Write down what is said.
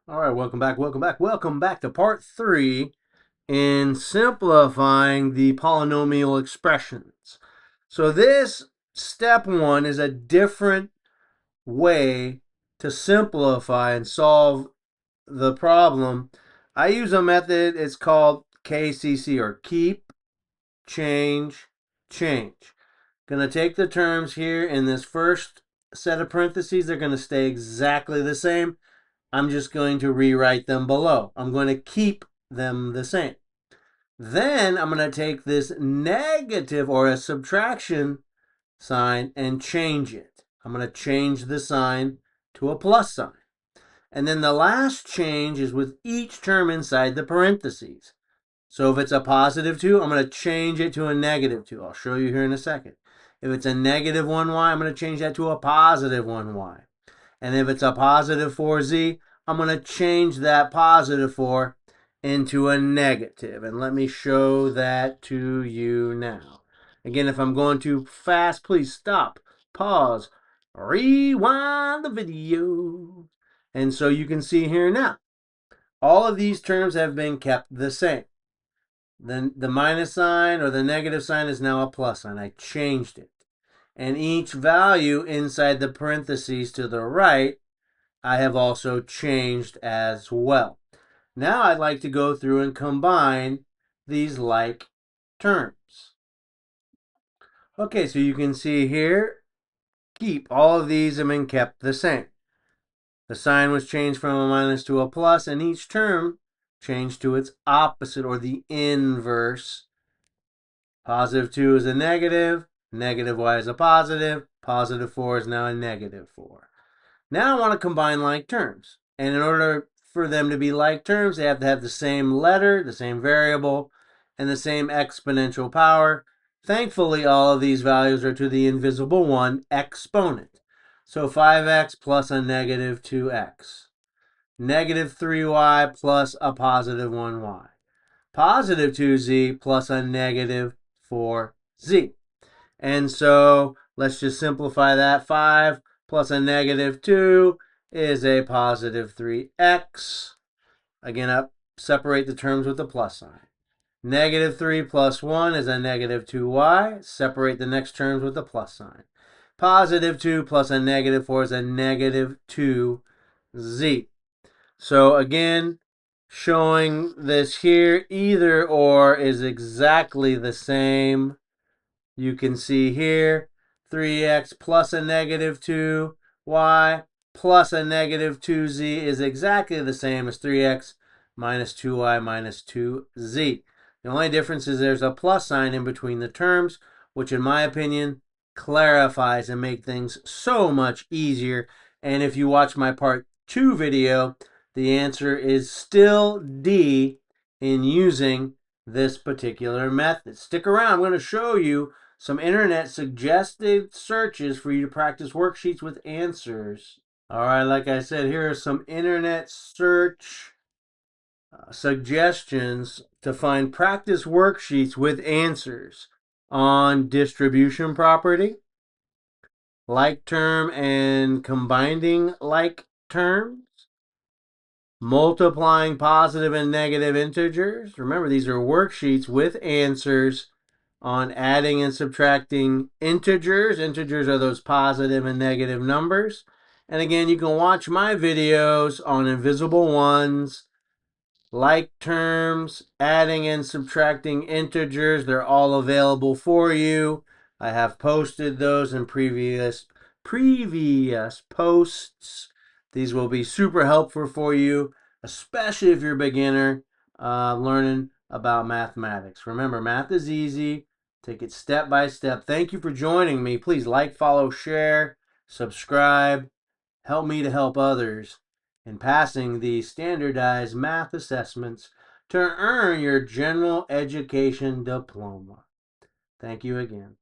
All right, welcome back to part 3 in simplifying the polynomial expressions. So this step 1 is a different way to simplify and solve the problem. I use a method, it's called KCC, or keep, change, change. Going to take the terms here in this first set of parentheses, they're going to stay exactly the same. I'm just going to rewrite them below. I'm going to keep them the same. Then I'm going to take this negative or a subtraction sign and change it. I'm going to change the sign to a plus sign. And then the last change is with each term inside the parentheses. So if it's a positive 2, I'm going to change it to a negative 2. I'll show you here in a second. If it's a negative 1y, I'm going to change that to a positive 1y. And if it's a positive 4z, I'm going to change that positive 4 into a negative. And let me show that to you now. Again, if I'm going too fast, please stop, pause, rewind the video. And so you can see here now, all of these terms have been kept the same. Then the minus sign or the negative sign is now a plus sign. I changed it. And each value inside the parentheses to the right, I have also changed as well. Now I'd like to go through and combine these like terms. Okay, so you can see here, keep. All of these have been kept the same. The sign was changed from a minus to a plus, and each term changed to its opposite or the inverse. Positive 2 is a negative, negative y is a positive 4 is now a negative 4. Now I want to combine like terms. And in order for them to be like terms, they have to have the same letter, the same variable, and the same exponential power. Thankfully, all of these values are to the invisible 1 exponent. So 5x plus a negative 2x. Negative 3y plus a positive 1y. Positive 2z plus a negative 4z. And so let's just simplify that. 5 plus a negative 2 is a positive 3x. Again, separate the terms with the plus sign. Negative 3 plus 1 is a negative 2y. Separate the next terms with the plus sign. Positive 2 plus a negative 4 is a negative 2z. So again, showing this here, either or is exactly the same. You can see here, 3x plus a negative 2y plus a negative 2z is exactly the same as 3x minus 2y minus 2z. The only difference is there's a plus sign in between the terms, which in my opinion clarifies and makes things so much easier. And if you watch my part 2 video, the answer is still D in using this particular method. Stick around. I'm going to show you some internet suggested searches for you to practice worksheets with answers. All right, like I said, here are some internet search suggestions to find practice worksheets with answers on distribution property, like term and combining like terms, multiplying positive and negative integers. Remember, these are worksheets with answers on adding and subtracting integers. Integers are those positive and negative numbers. And again, you can watch my videos on invisible ones, like terms, adding and subtracting integers. They're all available for you. I have posted those in previous posts. These will be super helpful for you, especially if you're a beginner learning about mathematics. Remember, math is easy. Take it step by step. Thank you for joining me. Please like, follow, share, subscribe. Help me to help others in passing the standardized math assessments to earn your general education diploma. Thank you again.